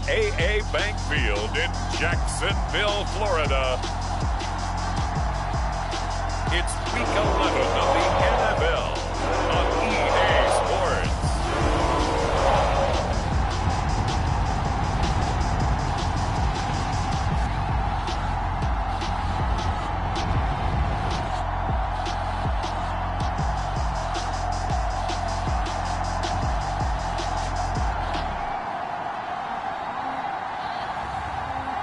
AA Bank Field in Jacksonville, Florida. It's Week 11 of the NFL on EA Sports.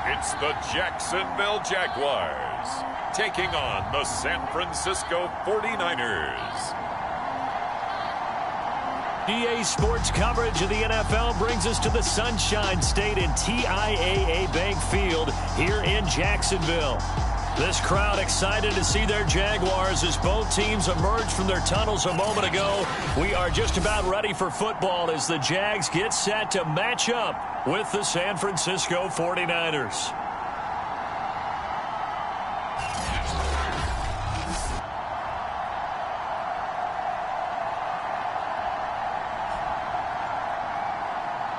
It's the Jacksonville Jaguars taking on the San Francisco 49ers. EA Sports coverage of the NFL brings us to the Sunshine State and TIAA Bank Field here in Jacksonville. This crowd excited to see their Jaguars as both teams emerged from their tunnels a moment ago. We are just about ready for football as the Jags get set to match up with the San Francisco 49ers.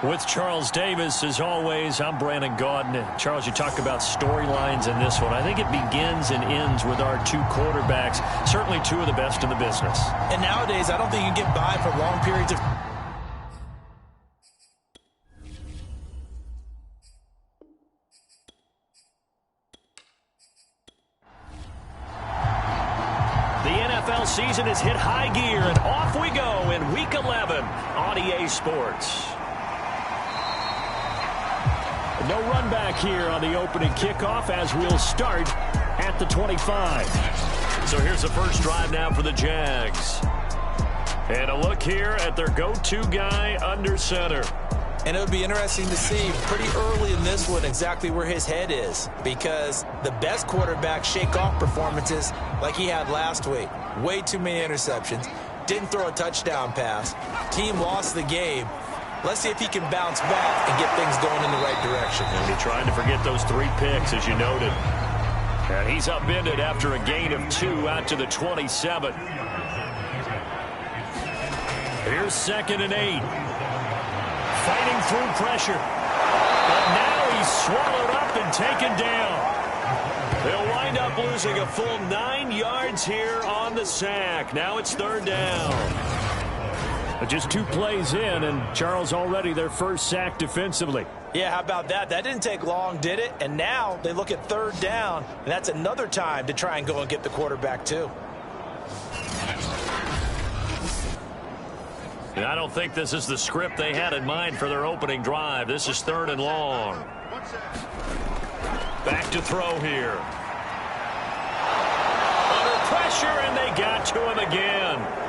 With Charles Davis, as always, I'm Brandon Gaudin. Charles, you talk about storylines in this one. I think it begins and ends with our two quarterbacks, certainly two of the best in the business. And nowadays, I don't think you can get by for long periods of The NFL season has hit high gear, and off we go in Week 11 on EA Sports. No run back here on the opening kickoff as we'll start at the 25. So here's the first drive now for the Jags. And a look here at their go-to guy under center. And it would be interesting to see pretty early in this one exactly where his head is, because the best quarterbacks shake off performances like he had last week. Way too many interceptions. Didn't throw a touchdown pass. Team lost the game. Let's see if he can bounce back and get things going in the right direction. And he's trying to forget those 3 picks, as you noted. And he's upended after a gain of 2 out to the 27. Here's 2nd and 8. Fighting through pressure. But now he's swallowed up and taken down. They'll wind up losing a full 9 yards here on the sack. Now it's 3rd down. But just 2 plays in, and Charles already their first sack defensively. Yeah, how about that? That didn't take long, did it? And now they look at 3rd down, and that's another time to try and go and get the quarterback too. And I don't think this is the script they had in mind for their opening drive. This is 3rd and long. Back to throw here. Under pressure, and they got to him again.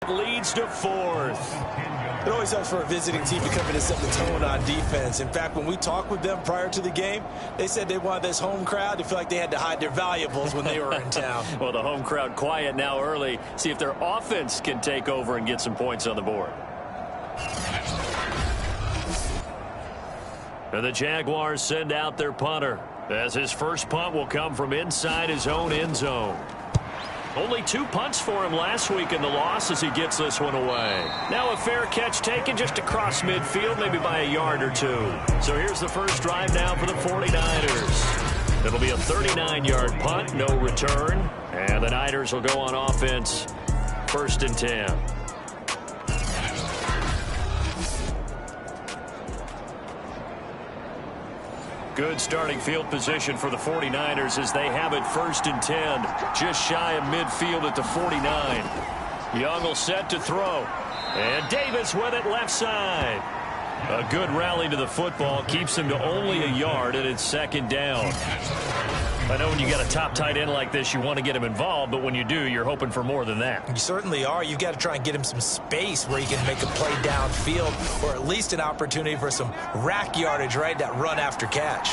Leads to 4th. It always helps for a visiting team to come in and set the tone on defense. In fact, when we talked with them prior to the game, they said they wanted this home crowd to feel like they had to hide their valuables when they were in town. Well, the home crowd quiet now early. See if their offense can take over and get some points on the board. And the Jaguars send out their punter, as his first punt will come from inside his own end zone. Only 2 punts for him last week in the loss as he gets this one away. Now a fair catch taken just across midfield, maybe by a yard or 2. So here's the first drive now for the 49ers. It'll be a 39-yard punt, no return. And the Niners will go on offense, 1st and 10. Good starting field position for the 49ers as they have it 1st and 10. Just shy of midfield at the 49. Young will set to throw. And Davis with it left side. A good rally to the football keeps him to only a yard, and it's 2nd down. I know when you got a top tight end like this, you want to get him involved, but when you do, you're hoping for more than that. You certainly are. You've got to try and get him some space where he can make a play downfield, or at least an opportunity for some rack yardage, right? That run after catch.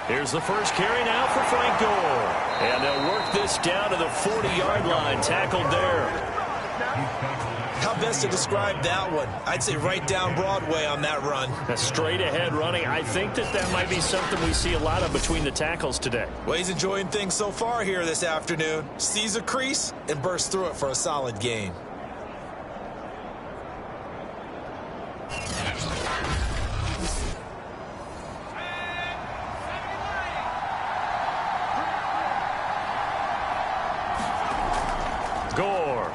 Here's the first carry now for Frank Gore. And they'll work this down to the 40-yard line, tackled there. How best to describe that one? I'd say right down Broadway on that run. A straight-ahead running. I think that might be something we see a lot of between the tackles today. Well, he's enjoying things so far here this afternoon. Sees a crease and bursts through it for a solid gain. Gore.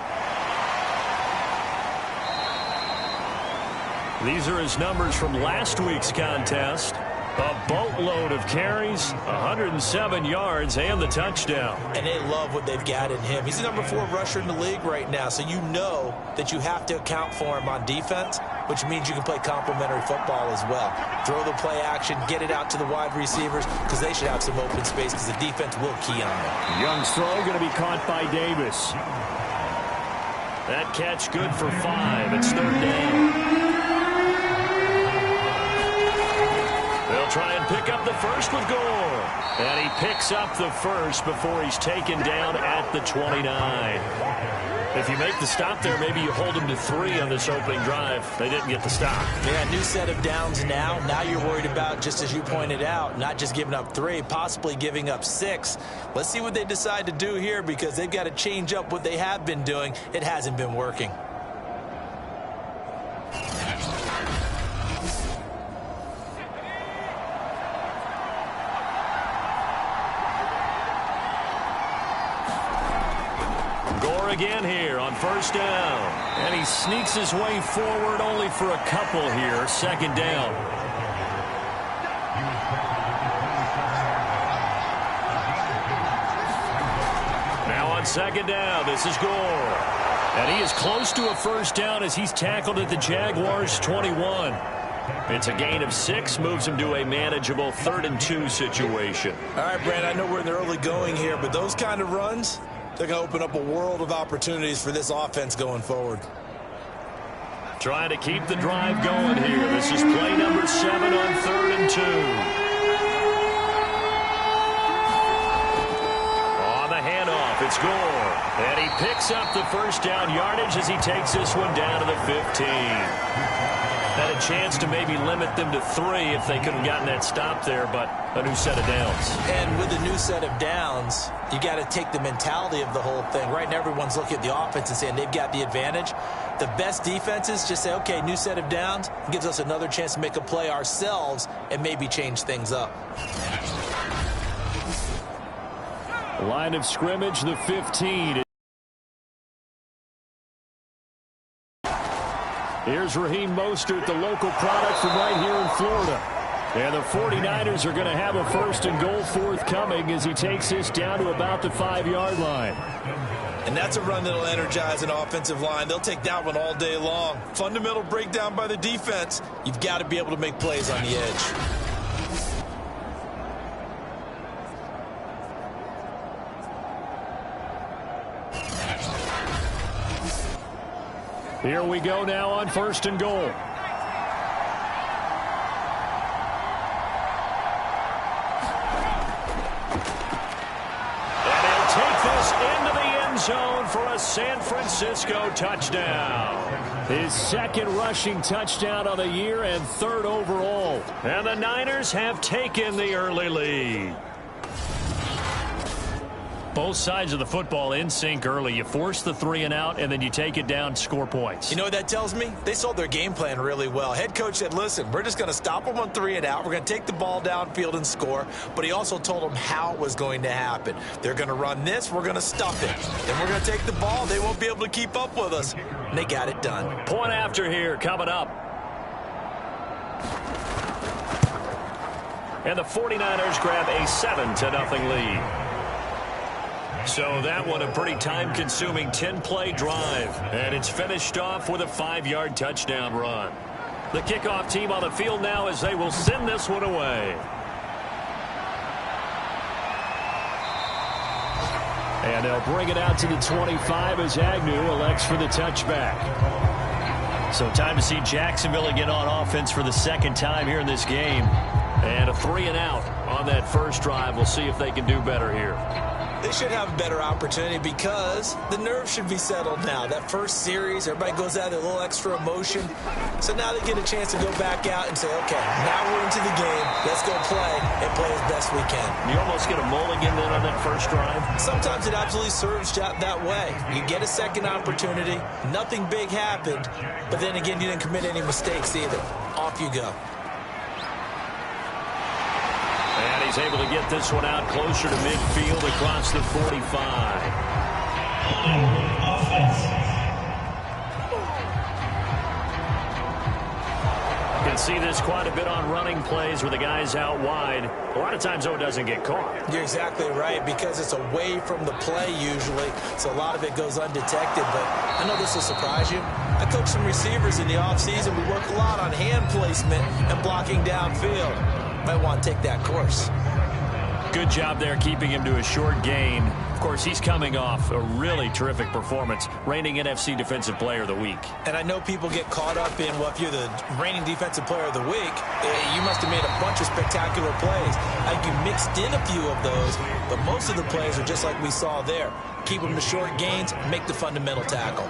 These are his numbers from last week's contest. A boatload of carries, 107 yards, and the touchdown. And they love what they've got in him. He's the number 4 rusher in the league right now, so you know that you have to account for him on defense, which means you can play complementary football as well. Throw the play action, get it out to the wide receivers, because they should have some open space, because the defense will key on them. Young's throw going to be caught by Davis. That catch good for 5. It's 3rd down. They'll try and pick up the first with Gore. And he picks up the first before he's taken down at the 29. If you make the stop there, maybe you hold him to 3 on this opening drive. They didn't get the stop. Yeah, new set of downs now. Now you're worried about, just as you pointed out, not just giving up 3, possibly giving up 6. Let's see what they decide to do here, because they've got to change up what they have been doing. It hasn't been working. Again here on 1st down. And he sneaks his way forward only for a couple here. 2nd down. Now on 2nd down, this is Gore. And he is close to a 1st down as he's tackled at the Jaguars 21. It's a gain of 6, moves him to a manageable 3rd and 2 situation. All right, Brad, I know we're in the early going here, but those kind of runs, they're going to open up a world of opportunities for this offense going forward. Trying to keep the drive going here. This is play number 7 on 3rd and 2. On the handoff, it's Gore. And he picks up the 1st down yardage as he takes this one down to the 15. Had a chance to maybe limit them to 3 if they could have gotten that stop there, but a new set of downs. And with a new set of downs, you got to take the mentality of the whole thing. Right now, everyone's looking at the offense and saying they've got the advantage. The best defenses just say, okay, new set of downs. It gives us another chance to make a play ourselves and maybe change things up. Line of scrimmage, the 15. Here's Raheem Mostert, the local product from right here in Florida. And the 49ers are going to have a 1st and goal forthcoming as he takes this down to about the 5-yard line. And that's a run that'll energize an offensive line. They'll take that one all day long. Fundamental breakdown by the defense. You've got to be able to make plays on the edge. Here we go now on 1st and goal. And he'll take this into the end zone for a San Francisco touchdown. His 2nd rushing touchdown of the year and 3rd overall. And the Niners have taken the early lead. Both sides of the football in sync early. You force the 3 and out, and then you take it down, score points. You know what that tells me? They sold their game plan really well. Head coach said, listen, we're just going to stop them on 3 and out. We're going to take the ball downfield and score. But he also told them how it was going to happen. They're going to run this. We're going to stuff it. Then we're going to take the ball. They won't be able to keep up with us. And they got it done. Point after here coming up. And the 49ers grab a 7-0 lead. So that one a pretty time-consuming 10-play drive. And it's finished off with a 5-yard touchdown run. The kickoff team on the field now as they will send this one away. And they'll bring it out to the 25 as Agnew elects for the touchback. So time to see Jacksonville again on offense for the 2nd time here in this game. And a 3 and out on that first drive. We'll see if they can do better here. They should have a better opportunity because the nerves should be settled now. That first series, everybody goes out with a little extra emotion. So now they get a chance to go back out and say, okay, now we're into the game. Let's go play and play as best we can. You almost get a mulligan then on that first drive? Sometimes it absolutely serves that way. You get a second opportunity. Nothing big happened. But then again, you didn't commit any mistakes either. Off you go. And he's able to get this one out closer to midfield across the 45. You can see this quite a bit on running plays where the guy's out wide. A lot of times, though, it doesn't get caught. You're exactly right, because it's away from the play usually, so a lot of it goes undetected. But I know this will surprise you. I coach some receivers in the offseason. We work a lot on hand placement and blocking downfield. Might want to take that course. Good job there keeping him to a short gain. Of course, he's coming off a really terrific performance, reigning NFC Defensive Player of the Week. And I know people get caught up in, well, if you're the reigning Defensive Player of the Week, you must have made a bunch of spectacular plays. I think you mixed in a few of those, but most of the plays are just like we saw there. Keep them to short gains, make the fundamental tackle.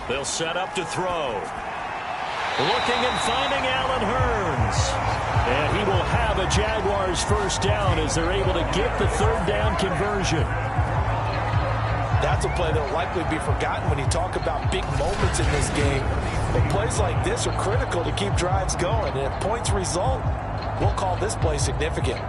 They'll set up to throw. Looking and finding Allen Hurns. And he will have a Jaguars first down as they're able to get the third down conversion. That's a play that will likely be forgotten when you talk about big moments in this game. But plays like this are critical to keep drives going. And if points result, we'll call this play significant.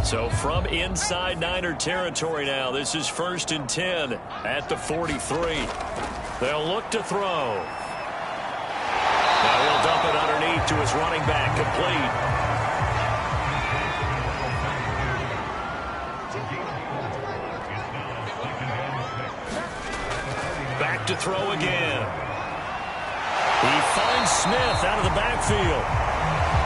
So from inside Niner territory now, this is 1st and 10 at the 43. They'll look to throw. Now he'll dump it underneath to his running back, complete. Back to throw again. He finds Smith out of the backfield.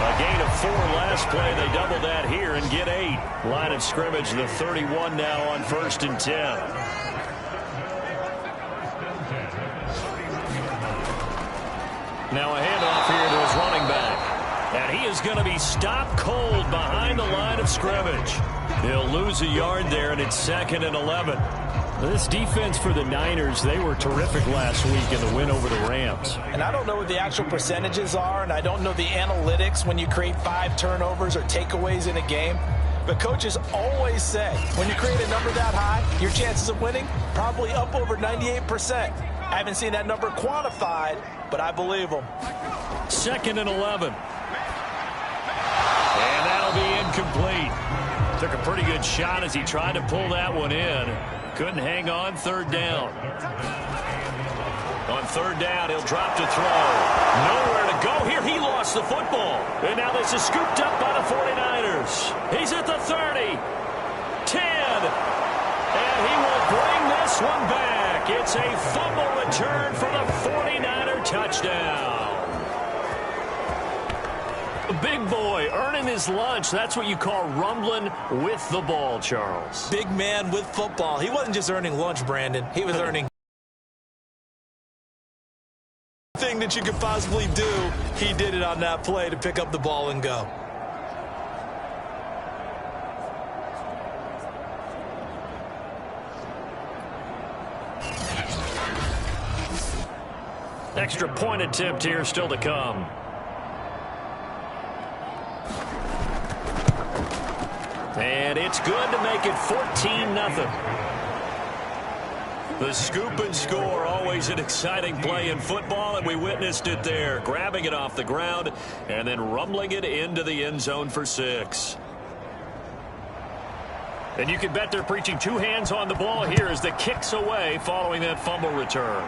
A gain of 4 last play. They double that here and get 8. Line of scrimmage, the 31 now on 1st and 10. Now a handoff here to his running back. And he is going to be stopped cold behind the line of scrimmage. He'll lose a yard there, and it's 2nd and 11. This defense for the Niners, they were terrific last week in the win over the Rams. And I don't know what the actual percentages are, and I don't know the analytics when you create 5 turnovers or takeaways in a game. But coaches always say, when you create a number that high, your chances of winning probably up over 98%. I haven't seen that number quantified, but I believe them. 2nd and 11. And that'll be incomplete. Took a pretty good shot as he tried to pull that one in. Couldn't hang on 3rd down. On 3rd down, he'll drop to throw. Nowhere to go here. He lost the football. And now this is scooped up by the 49ers. He's at the 30. 10. And he will bring this one back. It's a fumble return for the 49er touchdown. Big boy earning his lunch. That's what you call rumbling with the ball, Charles. Big man with football. He wasn't just earning lunch, Brandon. He was earning everything that you could possibly do. He did it on that play to pick up the ball and go. Extra point attempt here still to come. And it's good to make it 14-0. The scoop and score, always an exciting play in football, and we witnessed it there. Grabbing it off the ground and then rumbling it into the end zone for 6. And you can bet they're preaching 2 hands on the ball here as the kick's away following that fumble return.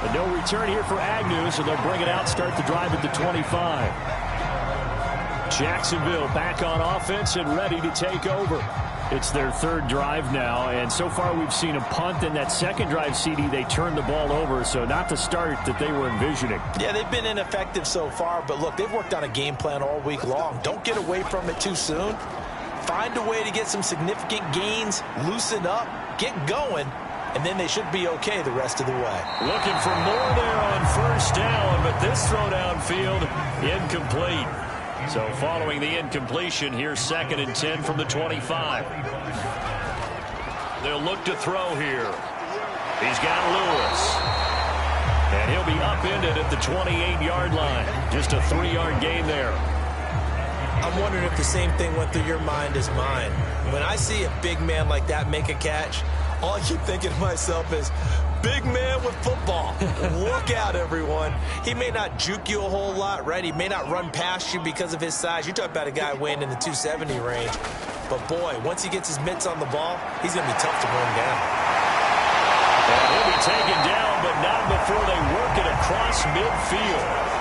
And no return here for Agnew, so they'll bring it out, start the drive at the 25. Jacksonville back on offense and ready to take over. It's their 3rd drive now, and so far we've seen a punt. In that 2nd drive, CD, they turned the ball over, so not the start that they were envisioning. Yeah, they've been ineffective so far, but look, they've worked on a game plan all week long. Don't get away from it too soon. Find a way to get some significant gains, loosen up, get going, and then they should be okay the rest of the way. Looking for more there on first down, but this throw downfield incomplete. So following the incompletion, here's 2nd and 10 from the 25. They'll look to throw here. He's got Lewis. And he'll be upended at the 28-yard line. Just a 3-yard gain there. I'm wondering if the same thing went through your mind as mine. When I see a big man like that make a catch, all I keep thinking to myself is, big man with football. Look out, everyone. He may not juke you a whole lot, right? He may not run past you because of his size. You talk about a guy weighing in the 270 range. But, boy, once he gets his mitts on the ball, he's going to be tough to bring down. And he'll be taken down, but not before they work it across midfield.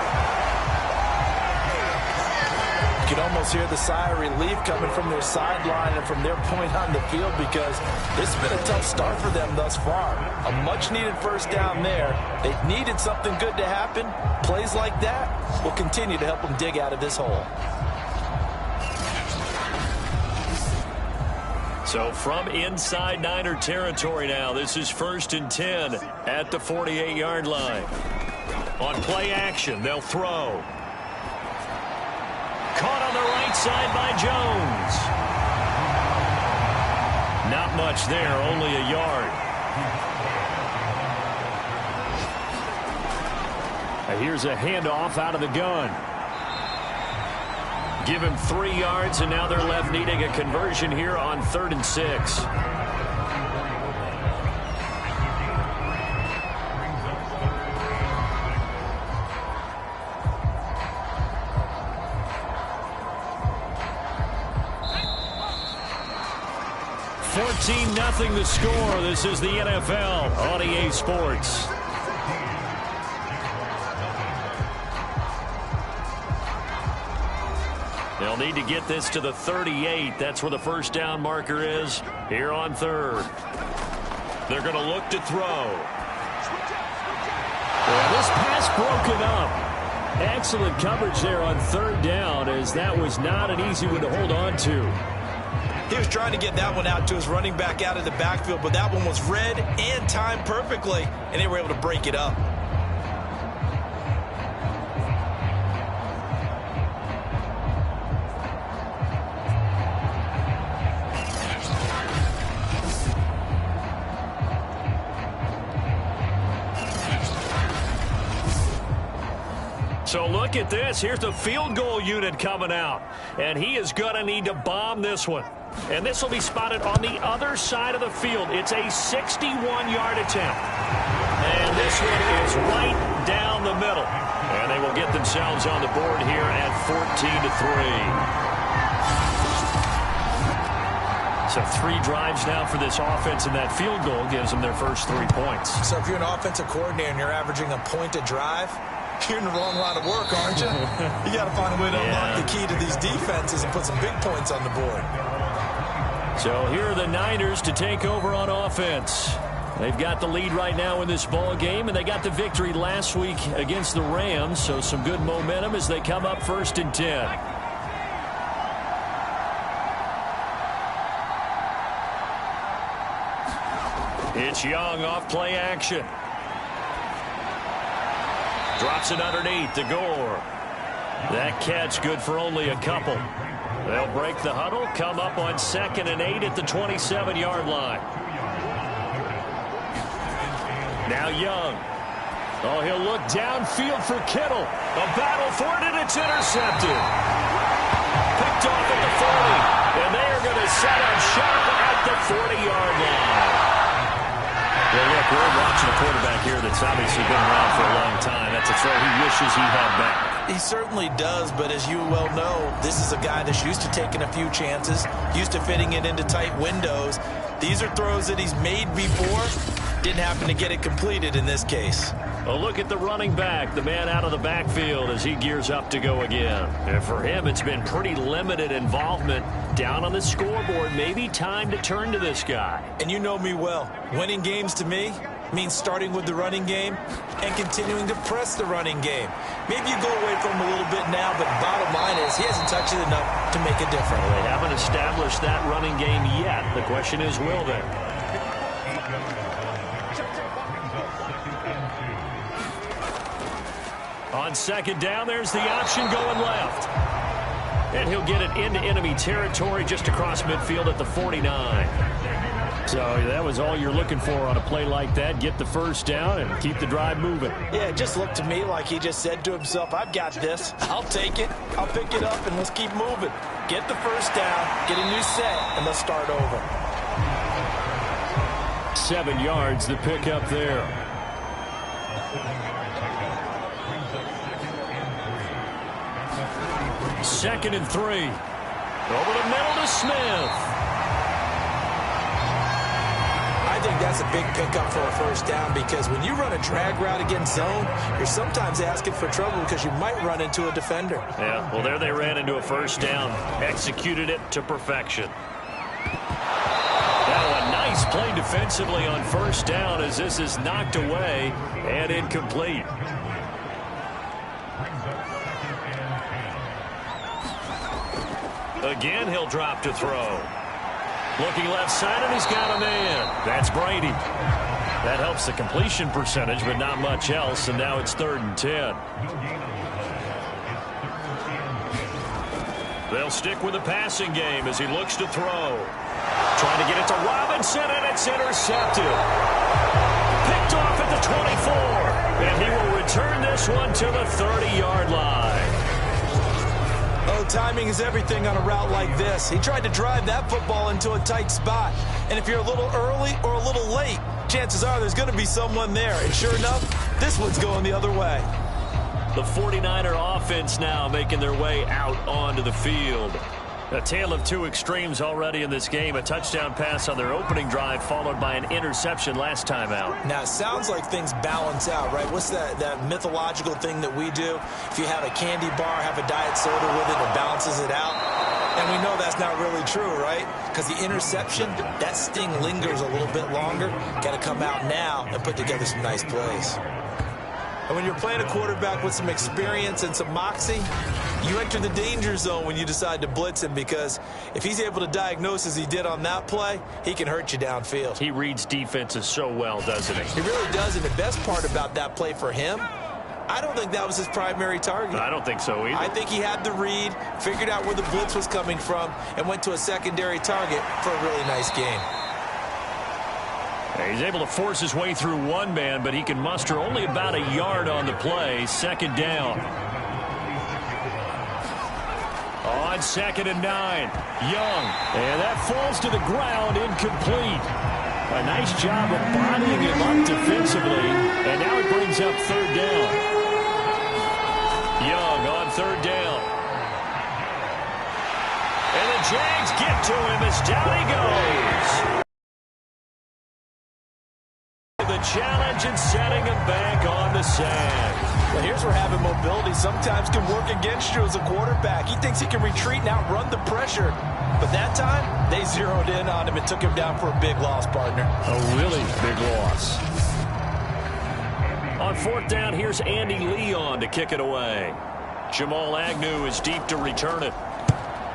You can almost hear the sigh of relief coming from their sideline and from their point on the field, because this has been a tough start for them thus far. A much-needed first down there. They needed something good to happen. Plays like that will continue to help them dig out of this hole. So from inside Niner territory now, this is 1st and 10 at the 48-yard line. On play action, they'll throw. Caught on the right side by Jones. Not much there, only a yard. Here's a handoff out of the gun. Give him 3 yards, and now they're left needing a conversion here on 3rd and 6. Nothing the score. This is the NFL on EA Sports. They'll need to get this to the 38. That's where the first down marker is here on 3rd. They're going to look to throw. Well, this pass broken up. Excellent coverage there on 3rd down, as that was not an easy one to hold on to. He was trying to get that one out to his running back out of the backfield, but that one was read and timed perfectly, and they were able to break it up. So look at this. Here's the field goal unit coming out, and he is going to need to bomb this one. And this will be spotted on the other side of the field. It's a 61-yard attempt. And this one is right down the middle. And they will get themselves on the board here at 14-3. So 3 drives now for this offense, and that field goal gives them their first 3 points. So if you're an offensive coordinator and you're averaging a point a drive, you're in the wrong line of work, aren't you? You got to find a way to unlock the key to these defenses and put some big points on the board. So here are the Niners to take over on offense. They've got the lead right now in this ball game, and they got the victory last week against the Rams, so some good momentum as they come up 1st and 10. It's Young off play action. Drops it underneath to Gore. That catch good for only a couple. They'll break the huddle, come up on 2nd and 8 at the 27-yard line. Now Young. Oh, he'll look downfield for Kittle. A battle for it, and it's intercepted. Picked off at the 40, and they are going to set up shop at the 40-yard line. Well, look, we're watching a quarterback here that's obviously been around for a long time. That's a throw he wishes he had back. He certainly does, but as you well know, this is a guy that's used to taking a few chances, used to fitting it into tight windows. These are throws that he's made before. Didn't happen to get it completed in this case. Well, look at the running back, the man out of the backfield as he gears up to go again. And for him, it's been pretty limited involvement down on the scoreboard. Maybe time to turn to this guy. And you know me well. Winning games to me means starting with the running game and continuing to press the running game. Maybe you go away from him a little bit now, but bottom line is he hasn't touched it enough to make a difference. Well, they haven't established that running game yet. The question is, will they? On second down, there's the option going left. And he'll get it into enemy territory just across midfield at the 49. So that was all you're looking for on a play like that. Get the first down and keep the drive moving. Yeah, it just looked to me like he just said to himself, I've got this. I'll take it. I'll pick it up, and let's keep moving. Get the first down, get a new set, and let's start over. 7 yards, the pickup there. Second and 3. Over the middle to Smith. I think that's a big pickup for a first down because when you run a drag route against zone, you're sometimes asking for trouble because you might run into a defender. Yeah, well, there they ran into a first down. Executed it to perfection. Now a nice play defensively on first down as this is knocked away and incomplete. Again, he'll drop to throw. Looking left side, and he's got a man. That's Brady. That helps the completion percentage, but not much else, and now it's 3rd and 10. They'll stick with the passing game as he looks to throw. Trying to get it to Robinson, and it's intercepted. Picked off at the 24, and he will return this one to the 30-yard line. Oh, timing is everything on a route like this. He tried to drive that football into a tight spot. And if you're a little early or a little late, chances are there's going to be someone there. And sure enough, this one's going the other way. The 49er offense now making their way out onto the field. A tale of two extremes already in this game. A touchdown pass on their opening drive followed by an interception last time out. Now, it sounds like things balance out, right? What's that mythological thing that we do? If you have a candy bar, have a diet soda with it, it balances it out. And we know that's not really true, right? Because the interception, that sting lingers a little bit longer. Got to come out now and put together some nice plays. And when you're playing a quarterback with some experience and some moxie, you enter the danger zone when you decide to blitz him because if he's able to diagnose as he did on that play, he can hurt you downfield. He reads defenses so well, doesn't he? He really does, and the best part about that play for him, I don't think that was his primary target. I don't think so either. I think he had the read, figured out where the blitz was coming from, and went to a secondary target for a really nice game. He's able to force his way through one man, but he can muster only about a yard on the play. Second down. On 2nd and 9, Young. And that falls to the ground, incomplete. A nice job of bodying him up defensively. And now it brings up 3rd down. Young on 3rd down. And the Jags get to him as down he goes. The challenge and setting him back on the sand. Well, here's where having mobility sometimes can work against you as a quarterback. He thinks he can retreat and outrun the pressure. But that time, they zeroed in on him and took him down for a big loss, partner. A really big loss. On 4th down, here's Andy Leon to kick it away. Jamal Agnew is deep to return it.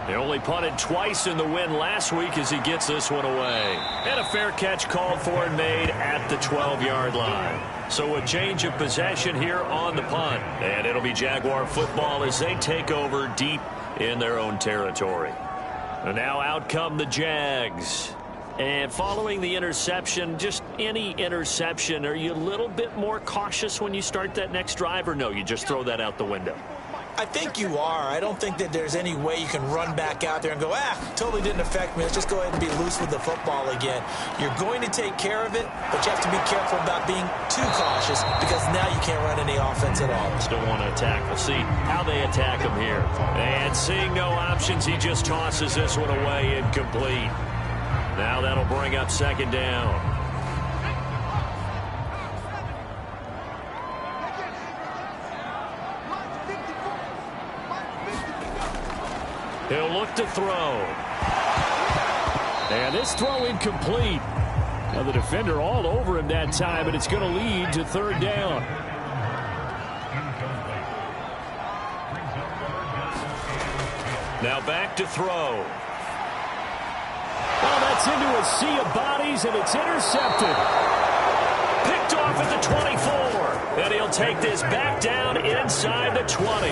They only punted twice in the win last week as he gets this one away. And a fair catch called for and made at the 12-yard line. So a change of possession here on the punt. And it'll be Jaguar football as they take over deep in their own territory. And now out come the Jags. And following the interception, just any interception, are you a little bit more cautious when you start that next drive, or no, you just throw that out the window? I think you are. I don't think that there's any way you can run back out there and go, totally didn't affect me. Let's just go ahead and be loose with the football again. You're going to take care of it, but you have to be careful about being too cautious because now you can't run any offense at all. Still want to attack. We'll see how they attack him here. And seeing no options, he just tosses this one away incomplete. Now that'll bring up 2nd down. He'll look to throw. And this throw incomplete. Now the defender all over him that time, and it's going to lead to 3rd down. Now back to throw. Well, that's into a sea of bodies, and it's intercepted. Picked picked off at the 24. And he'll take this back down inside the 20.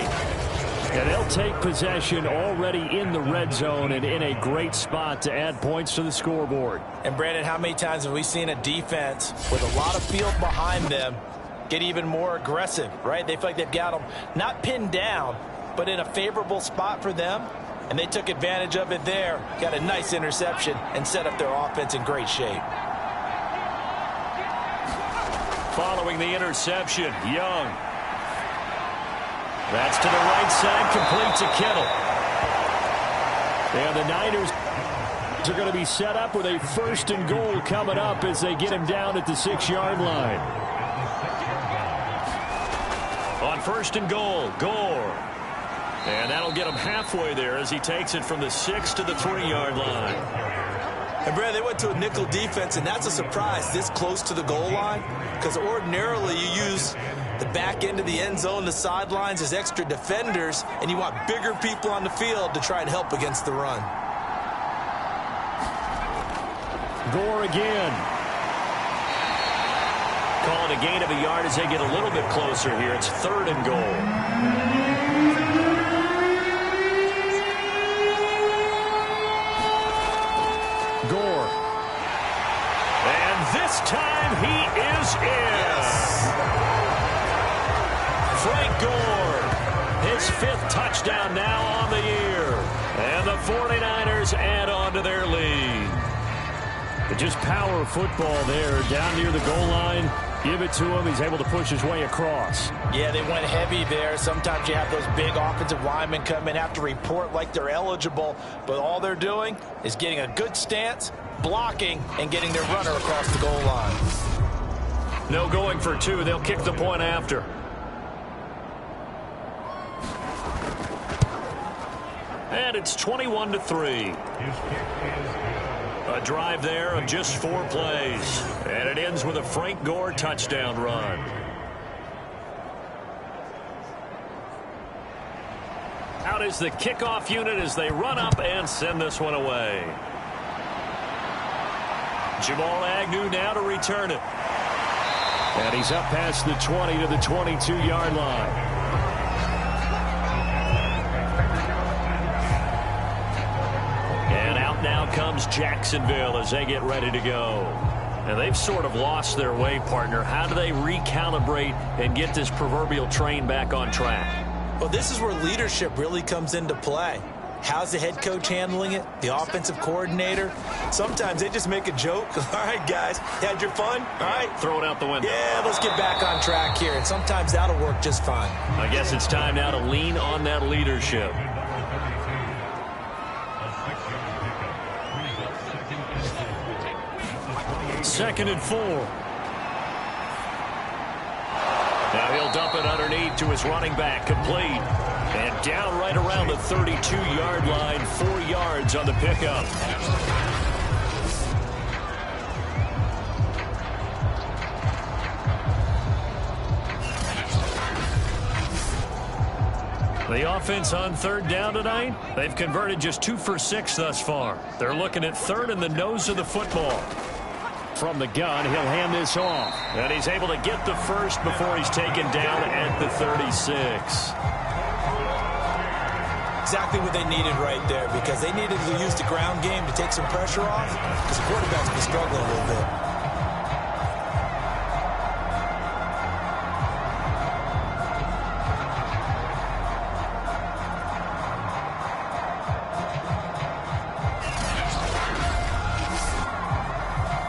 And they'll take possession already in the red zone and in a great spot to add points to the scoreboard. And, Brandon, how many times have we seen a defense with a lot of field behind them get even more aggressive, right? They feel like they've got them not pinned down, but in a favorable spot for them. And they took advantage of it there, got a nice interception, and set up their offense in great shape. Following the interception, Young. That's to the right side, complete to Kittle. And the Niners are going to be set up with a 1st and goal coming up as they get him down at the 6-yard line. On 1st and goal, Gore. And that'll get him halfway there as he takes it from the 6 to the 3-yard line. And, Brad, they went to a nickel defense, and that's a surprise this close to the goal line, because ordinarily you use the back end of the end zone, the sidelines as extra defenders, and you want bigger people on the field to try and help against the run. Gore again. Calling a gain of a yard as they get a little bit closer here. It's 3rd and goal. Gore. And this time he is in. Yes. Frank Gore, his 5th touchdown now on the year. And the 49ers add on to their lead. But just power football there down near the goal line. Give it to him. He's able to push his way across. Yeah, they went heavy there. Sometimes you have those big offensive linemen come in, have to report like they're eligible, but all they're doing is getting a good stance, blocking, and getting their runner across the goal line. No going for 2. They'll kick the point after. And it's 21-3. A drive there of just 4 plays. And it ends with a Frank Gore touchdown run. Out is the kickoff unit as they run up and send this one away. Jamal Agnew now to return it. And he's up past the 20 to the 22-yard line. Now comes Jacksonville as they get ready to go. And they've sort of lost their way, partner. How do they recalibrate and get this proverbial train back on track? Well, this is where leadership really comes into play. How's the head coach handling it? The offensive coordinator? Sometimes they just make a joke. All right, guys, had your fun? All right. Throw it out the window. Yeah, let's get back on track here. And sometimes that'll work just fine. I guess it's time now to lean on that leadership. Second and 4. Now he'll dump it underneath to his running back, complete. And down right around the 32-yard line, 4 yards on the pickup. The offense on 3rd down tonight, they've converted just 2 for 6 thus far. They're looking at 3rd in the nose of the football. From the gun, he'll hand this off. And he's able to get the first before he's taken down at the 36. Exactly what they needed right there, because they needed to use the ground game to take some pressure off, because the quarterback's been struggling a little bit.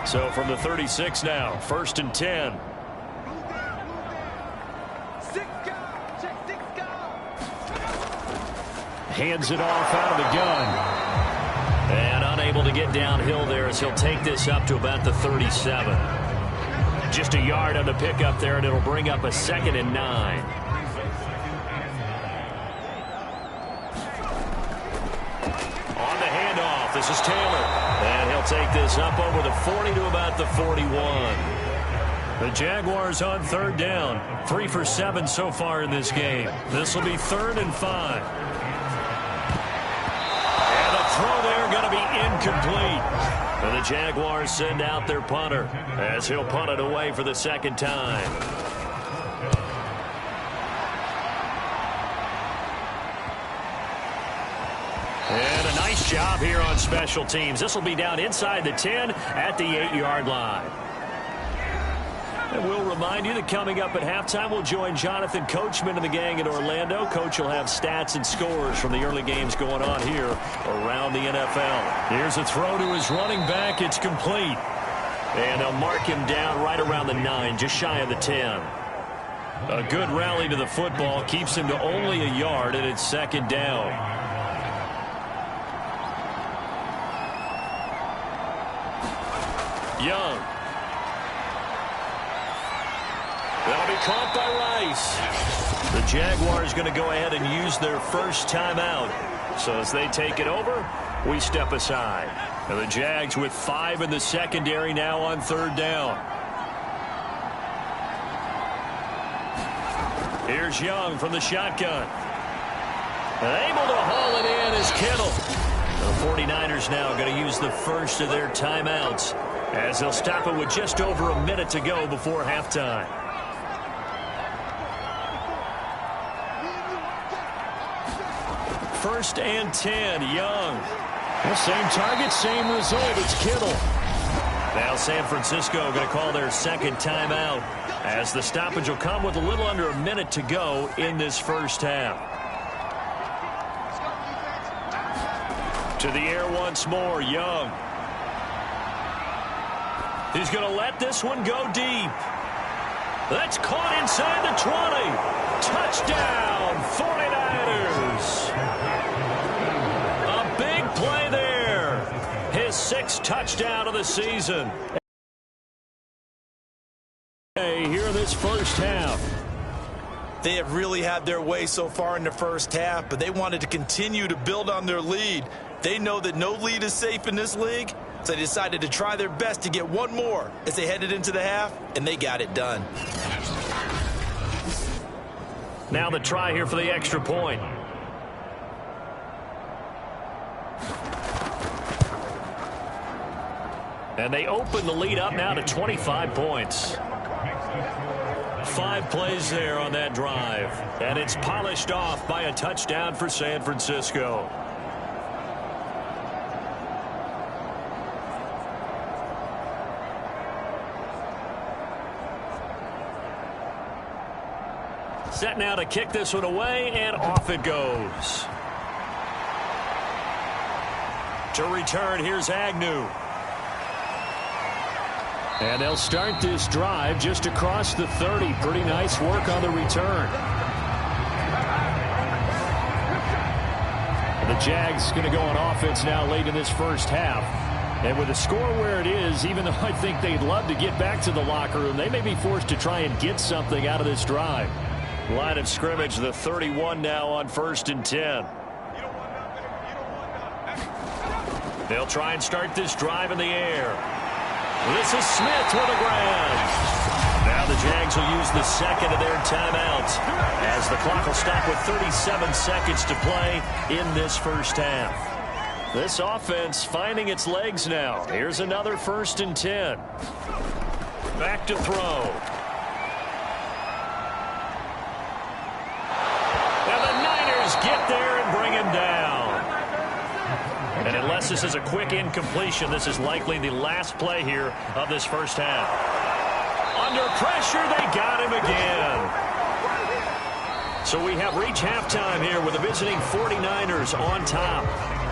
So from the 36 now, 1st and 10. Hands it off out of the gun. And unable to get downhill there as he'll take this up to about the 37. Just a yard on the pickup there, and it'll bring up a 2nd and 9. On the handoff, this is Taylor. And he'll take this up over the 40 to about the 41. The Jaguars on 3rd down. 3 for 7 so far in this game. This will be 3rd and 5. And the throw there going to be incomplete. And the Jaguars send out their punter as he'll punt it away for the second time. And a nice job here on special teams. This will be down inside the 10 at the 8-yard line. And we'll remind you that coming up at halftime, we'll join Jonathan Coachman and the gang in Orlando. Coach will have stats and scores from the early games going on here around the NFL. Here's a throw to his running back. It's complete. And they'll mark him down right around the 9, just shy of the 10. A good rally to the football keeps him to only a yard, and it's second down. Young. That'll be caught by Rice. The Jaguars going to go ahead and use their first timeout. So as they take it over, we step aside. And the Jags with 5 in the secondary now on third down. Here's Young from the shotgun. And able to haul it in is Kittle. The 49ers now going to use the first of their timeouts as they'll stop it with just over a minute to go before halftime. First and 10, Young. Well, same target, same result. It's Kittle. Now San Francisco going to call their second timeout as the stoppage will come with a little under a minute to go in this first half. To the air once more, Young. He's going to let this one go deep. That's caught inside the 20. Touchdown, 49ers. A big play there. His 6th touchdown of the season. Here in this first half. They have really had their way so far in the first half, but they wanted to continue to build on their lead. They know that no lead is safe in this league, so they decided to try their best to get one more as they headed into the half, and they got it done. Now the try here for the extra point. And they open the lead up now to 25 points. 5 plays there on that drive. And it's polished off by a touchdown for San Francisco. Set now to kick this one away, and off it goes. To return, here's Agnew. And they'll start this drive just across the 30. Pretty nice work on the return. The Jags going to go on offense now late in this first half. And with the score where it is, even though I think they'd love to get back to the locker room, they may be forced to try and get something out of this drive. Line of scrimmage, the 31 now on 1st and 10. They'll try and start this drive in the air. This is Smith with a grab. Now the Jags will use the second of their timeouts as the clock will stop with 37 seconds to play in this first half. This offense finding its legs now. Here's another 1st and 10. Back to throw. Get there and bring him down. And unless this is a quick incompletion, this is likely the last play here of this first half. Under pressure, they got him again. So we have reached halftime here with the visiting 49ers on top.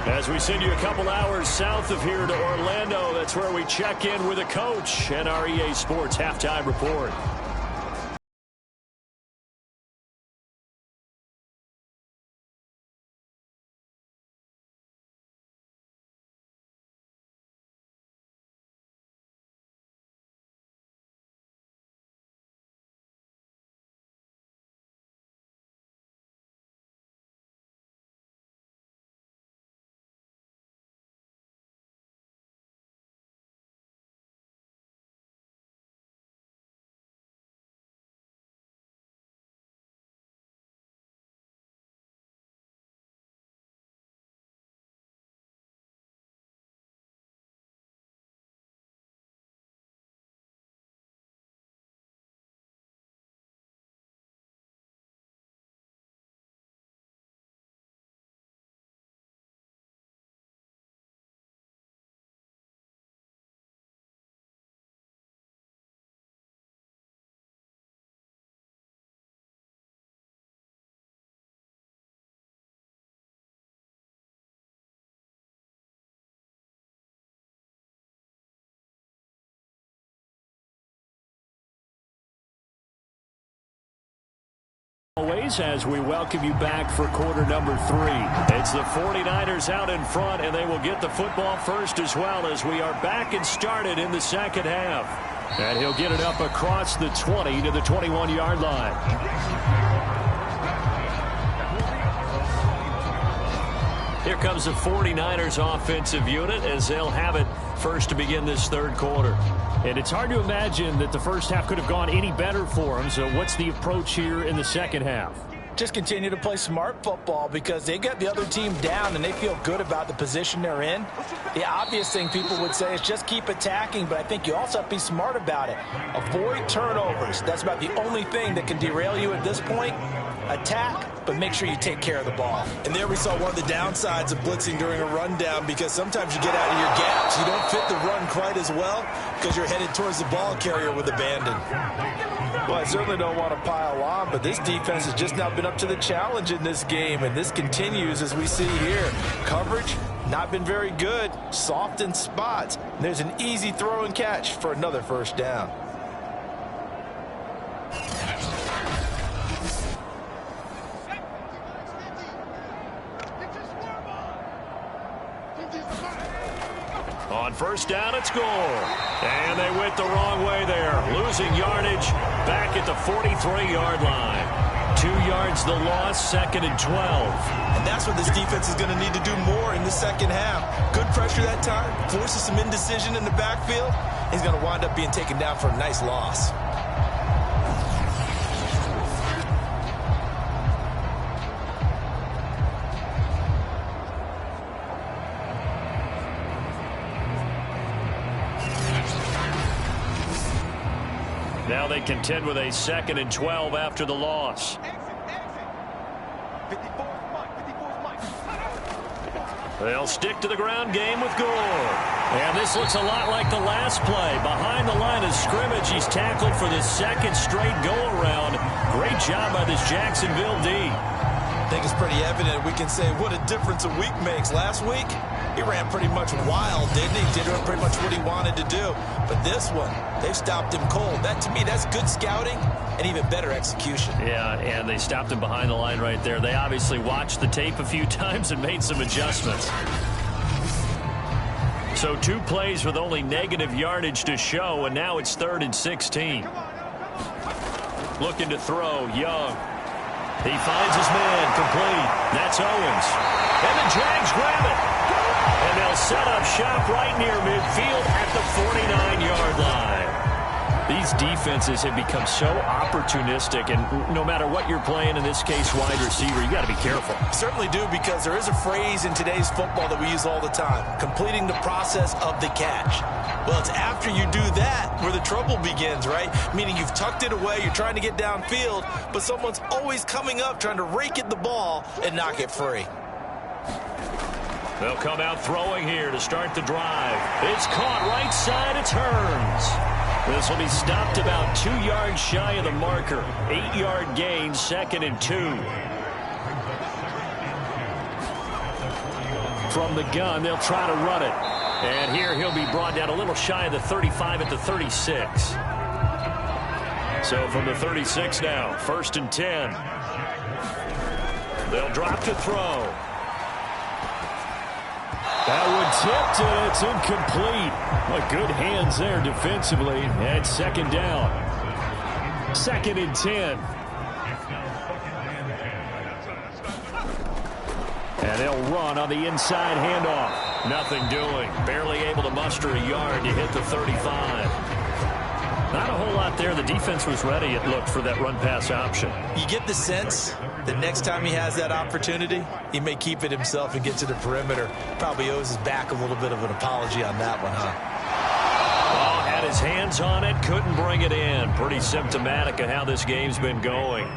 As we send you a couple hours south of here to Orlando, that's where we check in with a coach and our EA Sports Halftime Report. Always, as we welcome you back for quarter number 3. It's the 49ers out in front, and they will get the football first as well as we are back and started in the second half. And he'll get it up across the 20 to the 21-yard line. Here comes the 49ers offensive unit as they'll have it first to begin this third quarter. And it's hard to imagine that the first half could have gone any better for them. So what's the approach here in the second half? Just continue to play smart football because they got the other team down and they feel good about the position they're in. The obvious thing people would say is just keep attacking, but I think you also have to be smart about it. Avoid turnovers. That's about the only thing that can derail you at this point. Attack, but make sure you take care of the ball. And there we saw one of the downsides of blitzing during a rundown because sometimes you get out of your gaps. You don't fit the run quite as well because you're headed towards the ball carrier with abandon. Well, I certainly don't want to pile on, but this defense has just not been up to the challenge in this game, and this continues as we see here. Coverage, not been very good, soft in spots. And there's an easy throw and catch for another first down. On first down, it's Gore. And they went the wrong way there. Losing yardage back at the 43-yard line. 2 yards the loss, 2nd and 12. And that's what this defense is going to need to do more in the second half. Good pressure that time, forces some indecision in the backfield. He's going to wind up being taken down for a nice loss. Now they contend with a 2nd and 12 after the loss. They'll stick to the ground game with Gore. And this looks a lot like the last play. Behind the line of scrimmage, he's tackled for the 2nd straight go-around. Great job by this Jacksonville D. I think it's pretty evident. We can say what a difference a week makes. Last week, he ran pretty much wild, didn't he? Did pretty much what he wanted to do. But this one, they've stopped him cold. That, to me, that's good scouting and even better execution. Yeah, and they stopped him behind the line right there. They obviously watched the tape a few times and made some adjustments. So 2 plays with only negative yardage to show, and now it's 3rd and 16. Looking to throw, Young. He finds his man, complete. That's Owens. And the Jags grab it. And they'll set up shop right near midfield at the 49-yard line. These defenses have become so opportunistic, and no matter what you're playing, in this case wide receiver, you got to be careful. Certainly do, because there is a phrase in today's football that we use all the time, completing the process of the catch. Well, it's after you do that where the trouble begins, right? Meaning you've tucked it away, you're trying to get downfield, but someone's always coming up trying to rake at the ball and knock it free. They'll come out throwing here to start the drive. It's caught right side, it turns. This will be stopped about 2 yards shy of the marker. 8-yard gain, 2nd and 2. From the gun, they'll try to run it. And here he'll be brought down a little shy of the 35 at the 36. So from the 36 now, 1st and 10. They'll drop to throw. That one tipped, and it's incomplete. But good hands there defensively. And 2nd down. 2nd and 10. And they'll run on the inside handoff. Nothing doing. Barely able to muster a yard to hit the 35. Not a whole lot there. The defense was ready, it looked, for that run-pass option. You get the sense that next time he has that opportunity, he may keep it himself and get to the perimeter. Probably owes his back a little bit of an apology on that one, huh? Oh, had his hands on it, couldn't bring it in. Pretty symptomatic of how this game's been going.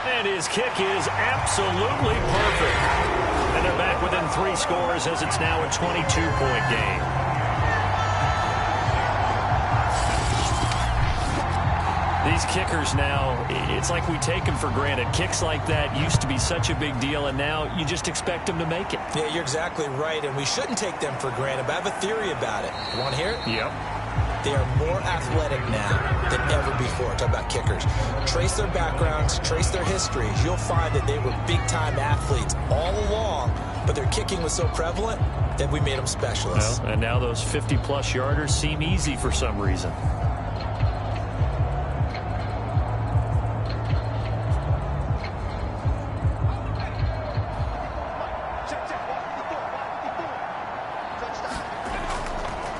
And his kick is absolutely perfect. And they're back within 3 scores as it's now a 22-point game. 1 These kickers now, it's like we take them for granted. Kicks like that used to be such a big deal, and now you just expect them to make it. Yeah, you're exactly right, and we shouldn't take them for granted, but I have a theory about it. You want to hear it? Yep. They are more athletic now than ever before. Talk about kickers. Trace their backgrounds, trace their histories. You'll find that they were big-time athletes all along, but their kicking was so prevalent that we made them specialists. Well, and now those 50-plus yarders seem easy for some reason.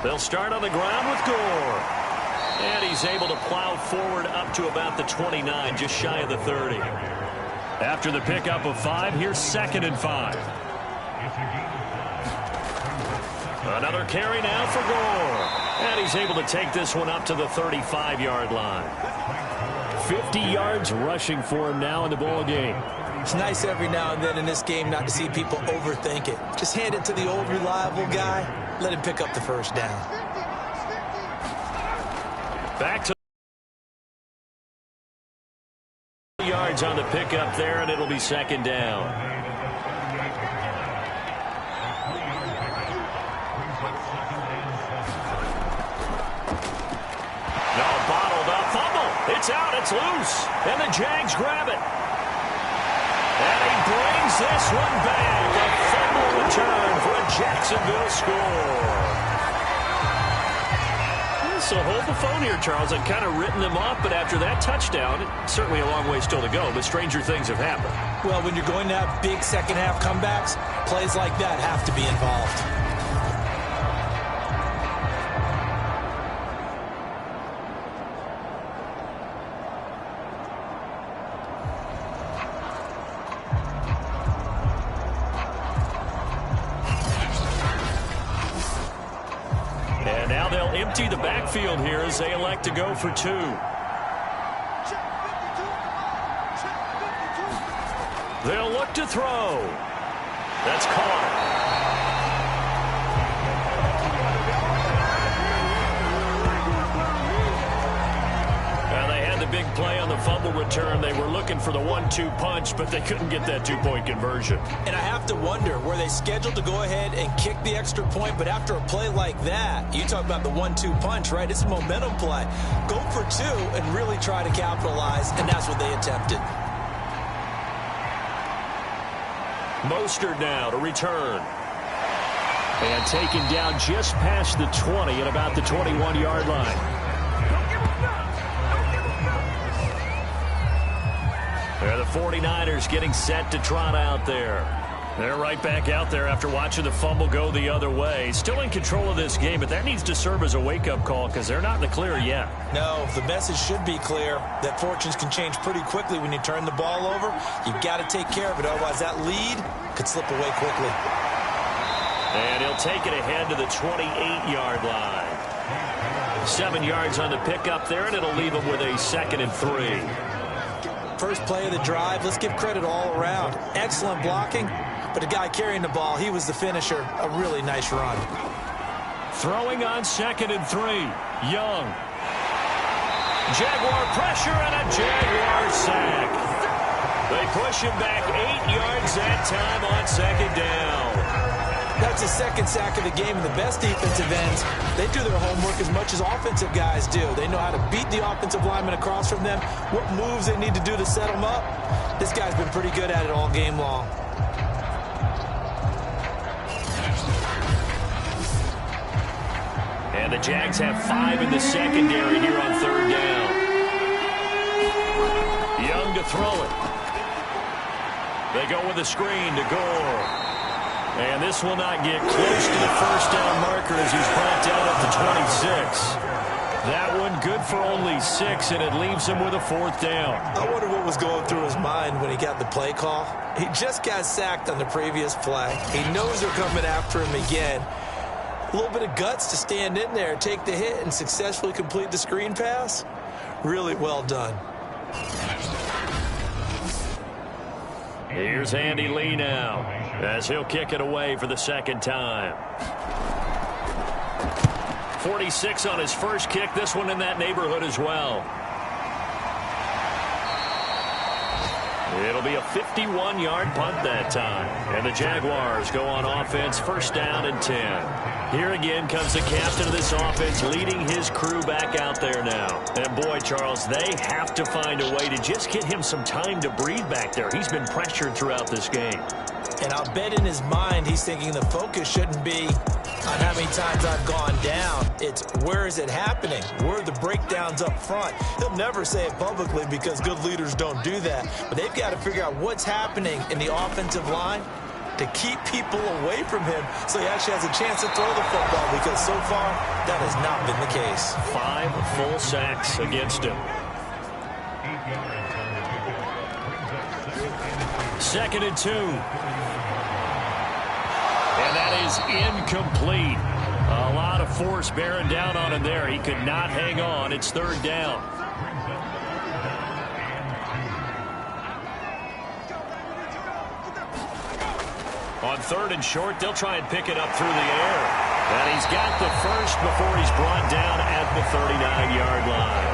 They'll start on the ground with Gore. And he's able to plow forward up to about the 29, just shy of the 30. After the pickup of 5, here's 2nd and 5. Another carry now for Gore. And he's able to take this one up to the 35-yard line. 50 yards rushing for him now in the ball game. It's nice every now and then in this game not to see people overthink it. Just hand it to the old reliable guy. Let him pick up the first down. Back to yards on the pickup there, and it'll be 2nd down. No, bottled up. Fumble. It's out. It's loose. And the Jags grab it. And he brings this one back. A fumble return for a Jacksonville score. So hold the phone here, Charles. I've kind of written them off, but after that touchdown, it's certainly a long way still to go, but stranger things have happened. Well, when you're going to have big second-half comebacks, plays like that have to be involved. Empty the backfield here as they elect to go for 2. They'll look to throw. That's caught. Now they had the big play on the fumble return. They were looking for the 1-2 punch, but they couldn't get that 2-point conversion. And I have to wonder, were they scheduled to go ahead and kick the extra point, but after a play like that, you talk about the 1-2 punch, right? It's a momentum play. Go for 2 and really try to capitalize, and that's what they attempted. Mostert now to return. And taken down just past the 20 at about the 21-yard line. They're the 49ers getting set to trot out there. They're right back out there after watching the fumble go the other way. Still in control of this game, but that needs to serve as a wake-up call because they're not in the clear yet. No, the message should be clear that fortunes can change pretty quickly when you turn the ball over. You've got to take care of it, otherwise that lead could slip away quickly. And he'll take it ahead to the 28-yard line. 7 yards on the pickup there, and it'll leave him with a 2nd and 3. First play of the drive, let's give credit all around. Excellent blocking, but the guy carrying the ball, he was the finisher. A really nice run. Throwing on 2nd and 3. Young. Jaguar pressure and a Jaguar sack. They push him back 8 yards that time on 2nd down. That's the 2nd sack of the game, and the best defensive ends, they do their homework as much as offensive guys do. They know how to beat the offensive lineman across from them, what moves they need to do to set them up. This guy's been pretty good at it all game long. And the Jags have 5 in the secondary here on 3rd down. Young to throw it. They go with a screen to Gore. And this will not get close to the first down marker as he's brought down up to 26. That one good for only 6, and it leaves him with a 4th down. I wonder what was going through his mind when he got the play call. He just got sacked on the previous play. He knows they're coming after him again. A little bit of guts to stand in there, take the hit, and successfully complete the screen pass. Really well done. Here's Andy Lee now as he'll kick it away for the 2nd time. 46 on his first kick. This one in that neighborhood as well. It'll be a 51-yard punt that time. And the Jaguars go on offense, first down and 10. Here again comes the captain of this offense leading his crew back out there now. And boy, Charles, they have to find a way to just get him some time to breathe back there. He's been pressured throughout this game. And I'll bet in his mind he's thinking the focus shouldn't be on how many times I've gone down. It's where is it happening? Where are the breakdowns up front? He'll never say it publicly because good leaders don't do that. But they've got to figure out what's happening in the offensive line to keep people away from him so he actually has a chance to throw the football, because so far that has not been the case. 5 full sacks against him. Second and 2. And that is incomplete. A lot of force bearing down on him there. He could not hang on. It's third down. On third and short, they'll try and pick it up through the air. And he's got the first before he's brought down at the 39-yard line.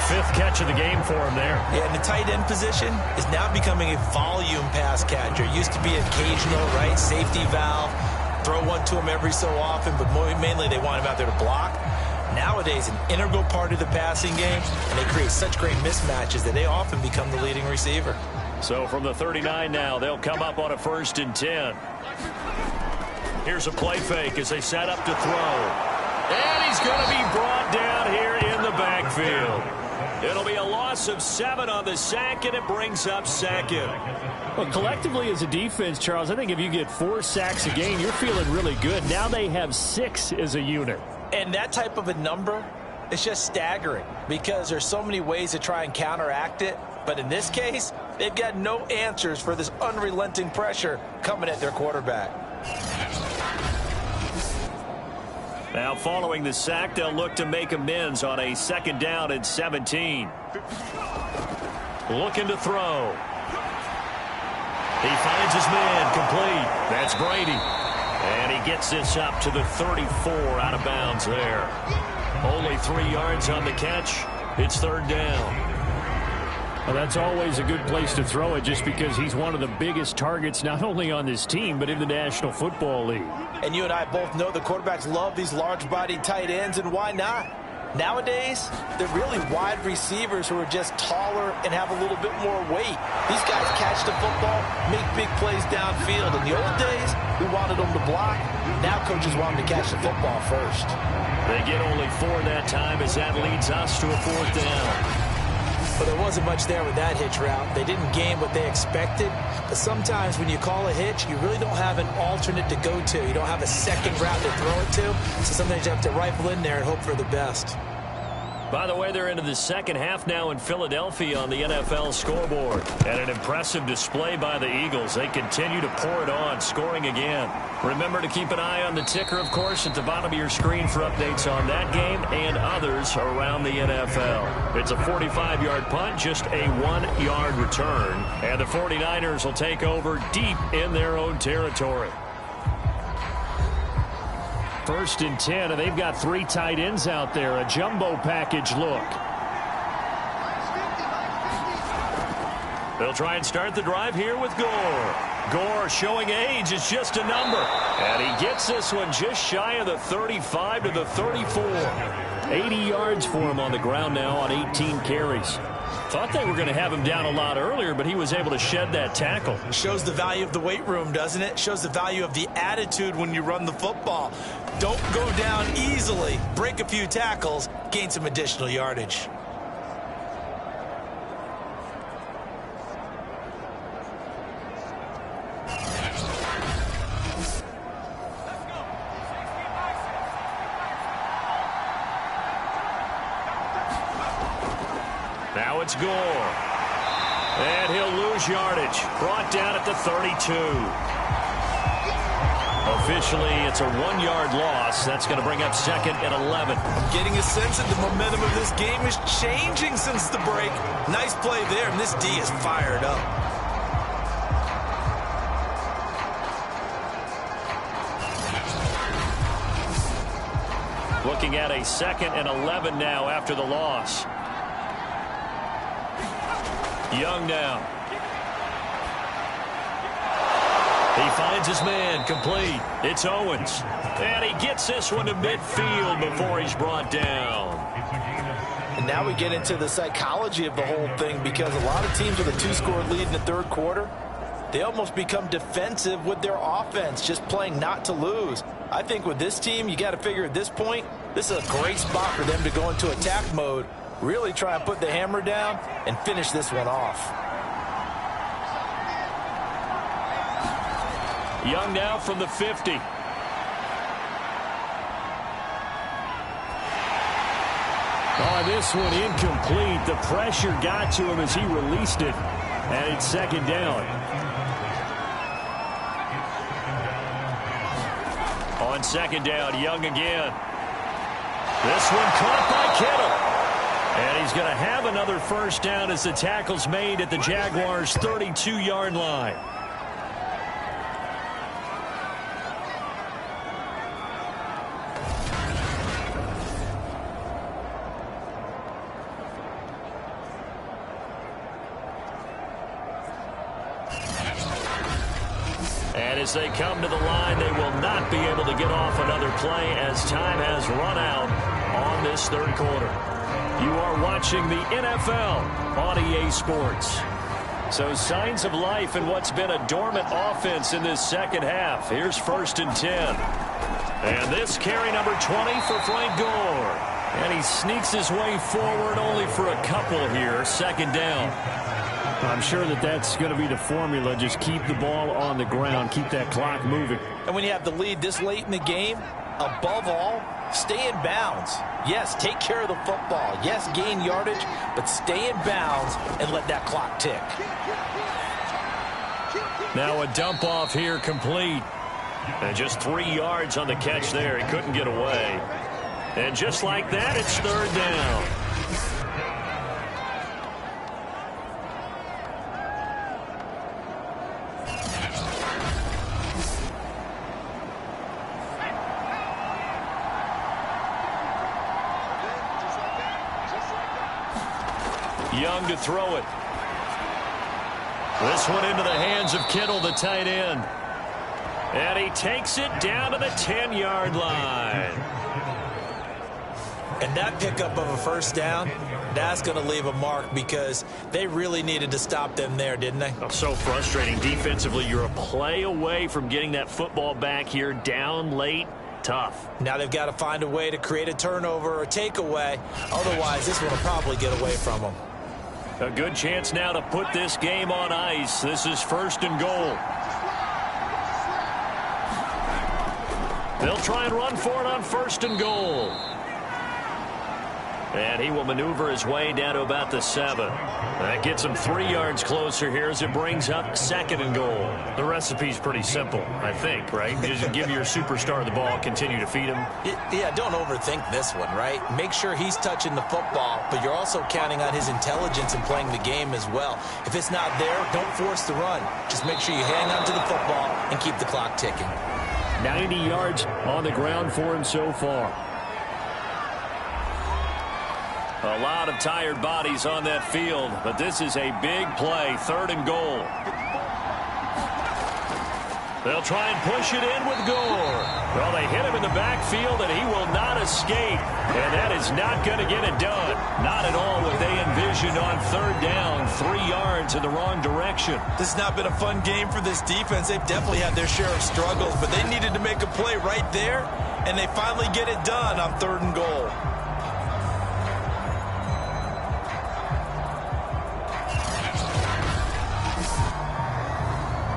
5th catch of the game for him there. Yeah, and the tight end position is now becoming a volume pass catcher. It used to be occasional, right? Safety valve. Throw one to him every so often, but mainly they want him out there to block. Nowadays, an integral part of the passing game, and they create such great mismatches that they often become the leading receiver. So from the 39 now, they'll come up on a 1st and 10. Here's a play fake as they set up to throw. And he's going to be brought down here in the backfield. It'll be a loss of 7 on the sack, and it brings up 2nd. Well, collectively as a defense, Charles, I think if you get 4 sacks a game, you're feeling really good. Now they have 6 as a unit. And that type of a number is just staggering because there's so many ways to try and counteract it. But in this case, they've got no answers for this unrelenting pressure coming at their quarterback. Now following the sack, they'll look to make amends on a 2nd down and 17. Looking to throw. He finds his man complete. That's Brady. And he gets this up to the 34 out of bounds there. Only 3 yards on the catch. It's 3rd down. Well, that's always a good place to throw it just because he's one of the biggest targets not only on this team but in the National Football League. And you and I both know the quarterbacks love these large-bodied tight ends, and why not? Nowadays, they're really wide receivers who are just taller and have a little bit more weight. These guys catch the football, make big plays downfield. In the old days, we wanted them to block. Now coaches want them to catch the football first. They get only 4 that time as that leads us to a 4th down. But there wasn't much there with that hitch route. They didn't gain what they expected. But sometimes when you call a hitch, you really don't have an alternate to go to. You don't have a second route to throw it to. So sometimes you have to rifle in there and hope for the best. By the way, they're into the second half now in Philadelphia on the NFL scoreboard. And an impressive display by the Eagles. They continue to pour it on, scoring again. Remember to keep an eye on the ticker, of course, at the bottom of your screen for updates on that game and others around the NFL. It's a 45-yard punt, just a 1-yard return. And the 49ers will take over deep in their own territory. 1st and 10, and they've got 3 tight ends out there. A jumbo package look. They'll try and start the drive here with Gore. Gore showing age. It's just a number. And he gets this one just shy of the 35 to the 34. 80 yards for him on the ground now on 18 carries. Thought they were going to have him down a lot earlier, but he was able to shed that tackle. Shows the value of the weight room, doesn't it? Shows the value of the attitude when you run the football. Don't go down easily. Break a few tackles. Gain some additional yardage. Now it's Gore. And he'll lose yardage. Brought down at the 32. Officially, it's a 1-yard loss. That's going to bring up 2nd and 11. I'm getting a sense that the momentum of this game is changing since the break. Nice play there, and this D is fired up. Looking at a 2nd and 11 now after the loss. Young now. He finds his man, complete. It's Owens. And he gets this one to midfield before he's brought down. And now we get into the psychology of the whole thing, because a lot of teams with a 2-score lead in the third quarter, they almost become defensive with their offense, just playing not to lose. I think with this team, you got to figure at this point, this is a great spot for them to go into attack mode, really try and put the hammer down and finish this one off. Young now from the 50. Oh, this one incomplete. The pressure got to him as he released it. And it's second down. On second down, Young again. This one caught by Kittle. And he's going to have another first down as the tackle's made at the Jaguars' 32-yard line. And as they come to the line, they will not be able to get off another play as time has run out on this third quarter. You are watching the NFL on EA Sports. So signs of life in what's been a dormant offense in this second half. Here's 1st and 10. And this carry number 20 for Frank Gore. And he sneaks his way forward only for a couple here. Second down. I'm sure that that's going to be the formula. Just keep the ball on the ground. Keep that clock moving. And when you have the lead this late in the game, above all, stay in bounds. Yes, take care of the football. Yes, gain yardage, but stay in bounds and let that clock tick. Now a dump off here complete. And just 3 yards on the catch there. He couldn't get away. And just like that, it's third down. Young to throw it. This one into the hands of Kittle, the tight end. And he takes it down to the 10-yard line. And that pickup of a first down, that's going to leave a mark because they really needed to stop them there, didn't they? Oh, so frustrating. Defensively, you're a play away from getting that football back here down late. Tough. Now they've got to find a way to create a turnover or takeaway. Otherwise, this one will probably get away from them. A good chance now to put this game on ice. This is 1st and goal. They'll try and run for it on 1st and goal. And he will maneuver his way down to about the 7. That gets him 3 yards closer here as it brings up 2nd and goal. The recipe's pretty simple, I think, right? Just give your superstar the ball, continue to feed him. Yeah, don't overthink this one, right? Make sure he's touching the football, but you're also counting on his intelligence in playing the game as well. If it's not there, don't force the run. Just make sure you hang on to the football and keep the clock ticking. 90 yards on the ground for him so far. A lot of tired bodies on that field, but this is a big play, 3rd and goal. They'll try and push it in with Gore. Well, they hit him in the backfield, and he will not escape. And that is not going to get it done. Not at all what they envisioned on 3rd down, 3 yards in the wrong direction. This has not been a fun game for this defense. They've definitely had their share of struggles, but they needed to make a play right there, and they finally get it done on 3rd and goal.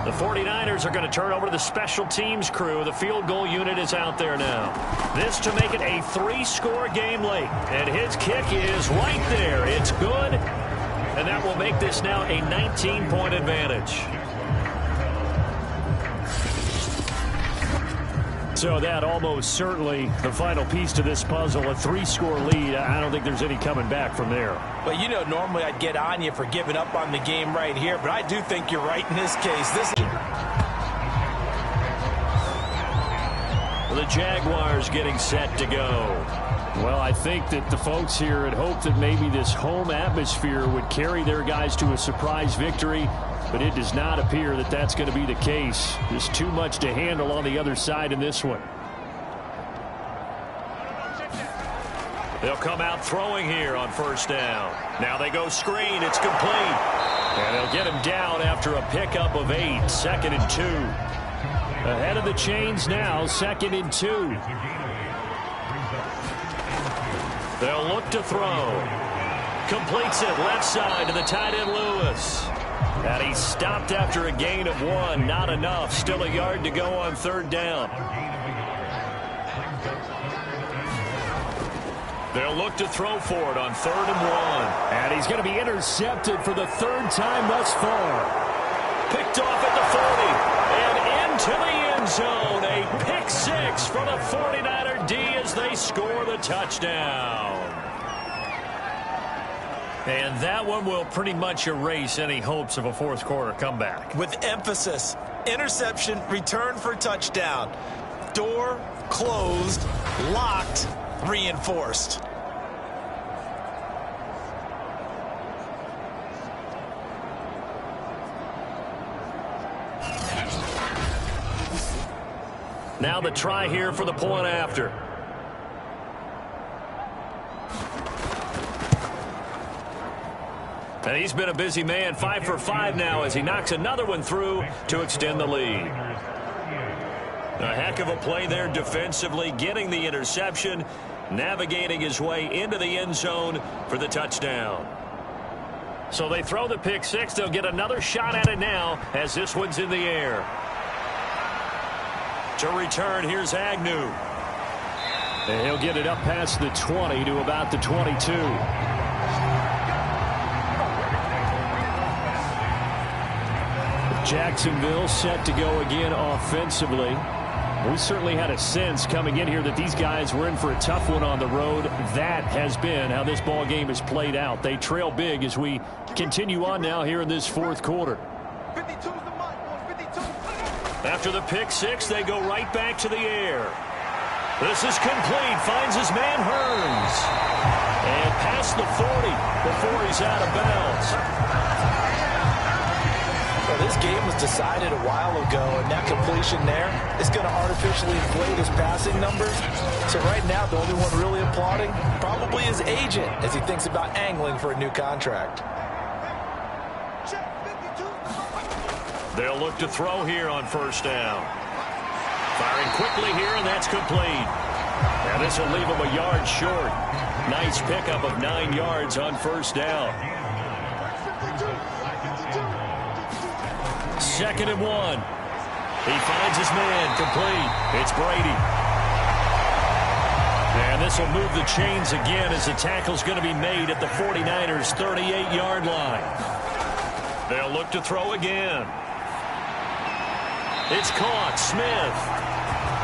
The 49ers are going to turn over to the special teams crew. The field goal unit is out there now. This to make it a 3-score game late. And his kick is right there. It's good. And that will make this now a 19-point advantage. So that almost certainly the final piece to this puzzle, a 3-score lead. I don't think there's any coming back from there. Well, you know, normally I'd get on you for giving up on the game right here, but I do think you're right in this case. The Jaguars getting set to go. Well, I think that the folks here had hoped that maybe this home atmosphere would carry their guys to a surprise victory, but it does not appear that that's going to be the case. There's too much to handle on the other side in this one. They'll come out throwing here on first down. Now they go screen. It's complete. And they'll get him down after a pickup of 8. 2nd and 2. Ahead of the chains now. 2nd and 2. They'll look to throw. Completes it left side to the tight end Lewis. And he's stopped after a gain of 1. Not enough. Still a yard to go on 3rd down. They'll look to throw for it on 3rd and 1. And he's going to be intercepted for the 3rd time thus far. Picked off at the 40. And into the end zone. A pick 6 for the 49er D as they score the touchdown. And that one will pretty much erase any hopes of a 4th quarter comeback. With emphasis, interception, return for touchdown. Door closed, locked, reinforced. Now the try here for the point after. And he's been a busy man, 5 for 5 now as he knocks another one through to extend the lead. A heck of a play there defensively, getting the interception, navigating his way into the end zone for the touchdown. So they throw the pick 6. They'll get another shot at it now as this one's in the air. To return, here's Agnew. And he'll get it up past the 20 to about the 22. Jacksonville set to go again offensively. We certainly had a sense coming in here that these guys were in for a tough one on the road. That has been how this ball game has played out. They trail big as we continue on now here in this 4th quarter. After the pick 6, they go right back to the air. This is complete. Finds his man Hearns. And past the 40 before he's out of bounds. Well, this game was decided a while ago, and that completion there is going to artificially inflate his passing numbers. So right now, the only one really applauding probably his agent as he thinks about angling for a new contract. They'll look to throw here on first down. Firing quickly here, and that's complete. And this will leave him a yard short. Nice pickup of 9 yards on first down. 2nd and 1. He finds his man complete. It's Brady. And this will move the chains again as the tackle's going to be made at the 49ers' 38-yard line. They'll look to throw again. It's caught. Smith.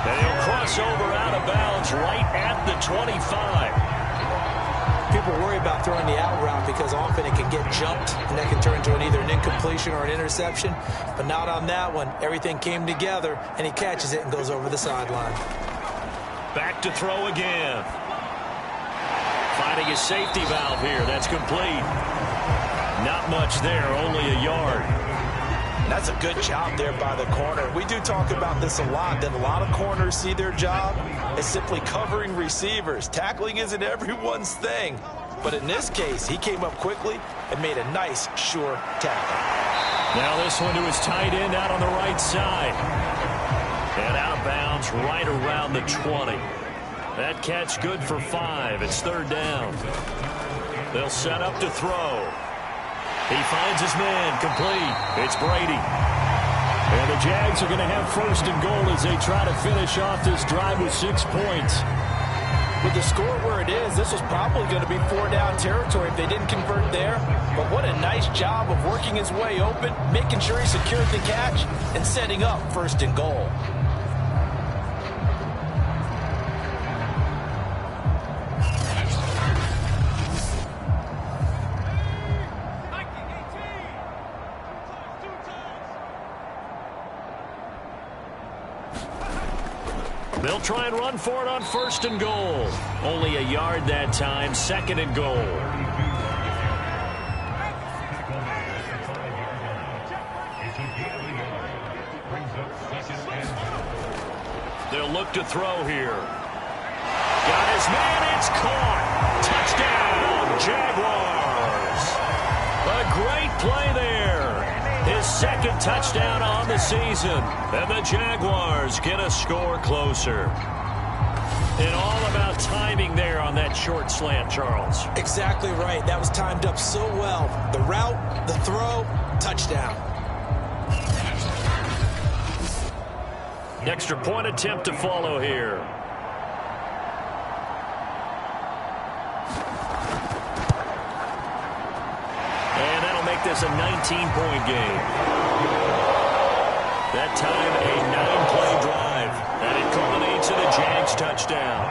And he'll cross over out of bounds right at the 25. People worry about throwing the out route because often it can get jumped, and that can turn into either an incompletion or an interception. But not on that one. Everything came together, and he catches it and goes over the sideline. Back to throw again. Finding his safety valve here. That's complete. Not much there, only a yard. That's a good job there by the corner. We do talk about this a lot, that a lot of corners see their job as simply covering receivers. Tackling isn't everyone's thing. But in this case, he came up quickly and made a nice, sure tackle. Now this one to his tight end out on the right side. And out of bounds right around the 20. That catch good for 5. It's 3rd down. They'll set up to throw. He finds his man complete. It's Brady. And the Jags are going to have 1st and goal as they try to finish off this drive with 6 points. With the score where it is, this was probably going to be 4-down territory if they didn't convert there. But what a nice job of working his way open, making sure he secured the catch, and setting up 1st and goal. They'll try and run for it on 1st and goal. Only a yard that time, 2nd and goal. They'll look to throw here. Got his man, it's caught. Touchdown, Jaguars. A great play there. His 2nd touchdown on the season. And the Jaguars get a score closer. And all about timing there on that short slant, Charles. Exactly right. That was timed up so well. The route, the throw, touchdown. Extra point attempt to follow here. And that'll make this a 19-point game. That time a 9-play drive. And it culminates in a Jags touchdown.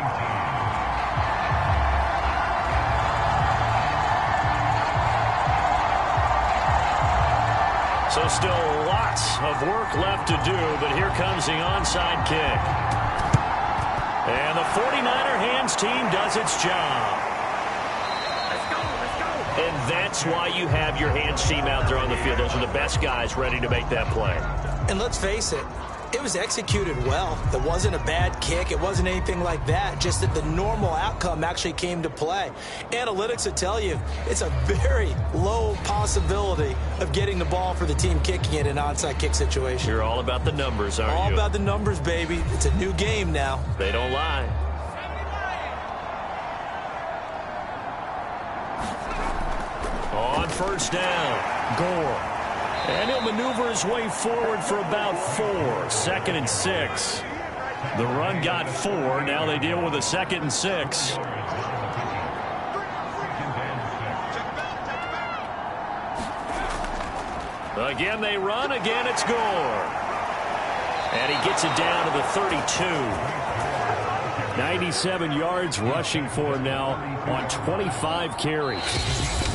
So still lots of work left to do, but here comes the onside kick. And the 49er hands team does its job. And that's why you have your hands team out there on the field. Those are the best guys ready to make that play. And let's face it, it was executed well. It wasn't a bad kick. It wasn't anything like that. Just that the normal outcome actually came to play. Analytics will tell you it's a very low possibility of getting the ball for the team kicking it in an onside kick situation. You're all about the numbers, aren't you? All about the numbers, baby. It's a new game now. They don't lie. On 1st down, Gore. And he'll maneuver his way forward for about 4. 2nd and 6. The run got 4. Now they deal with a 2nd and 6. Again they run. Again it's Gore. And he gets it down to the 32. 97 yards rushing for him now on 25 carries.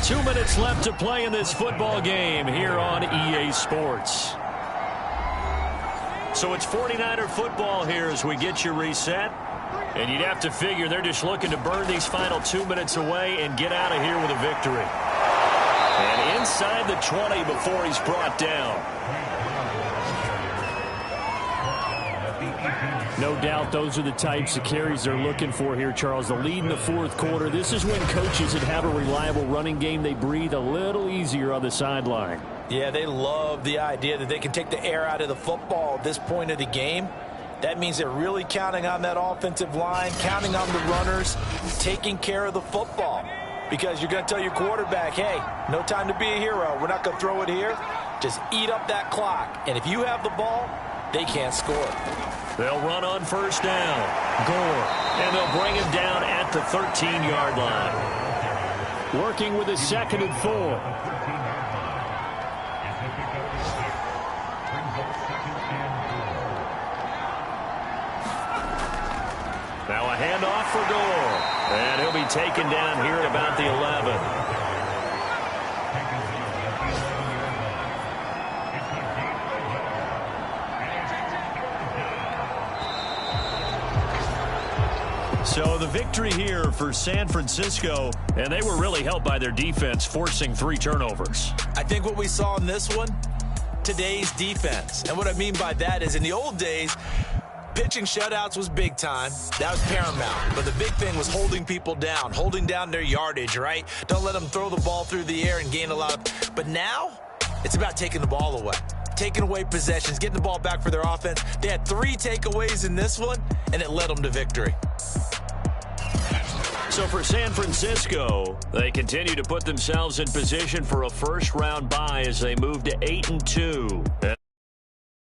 2 minutes left to play in this football game here on EA Sports. So it's 49er football here as we get you reset. And you'd have to figure they're just looking to burn these final 2 minutes away and get out of here with a victory. And inside the 20 before he's brought down. No doubt those are the types of carries they're looking for here, Charles. The lead in the 4th quarter. This is when coaches that have a reliable running game, they breathe a little easier on the sideline. Yeah, they love the idea that they can take the air out of the football at this point of the game. That means they're really counting on that offensive line, counting on the runners, taking care of the football. Because you're going to tell your quarterback, hey, no time to be a hero. We're not going to throw it here. Just eat up that clock. And if you have the ball, they can't score. They'll run on 1st down. Gore. And they'll bring him down at the 13-yard line. Working with a 2nd and 4. Now a handoff for Gore. And he'll be taken down here at about the 11. So the victory here for San Francisco, and they were really helped by their defense, forcing 3 turnovers. I think what we saw in this one, today's defense. And what I mean by that is in the old days, pitching shutouts was big time. That was paramount. But the big thing was holding people down, holding down their yardage, right? Don't let them throw the ball through the air and gain a lot of... But now, it's about taking the ball away. Taking away possessions, getting the ball back for their offense. They had 3 takeaways in this one, and it led them to victory. So for San Francisco, they continue to put themselves in position for a first-round bye as they move to 8-2.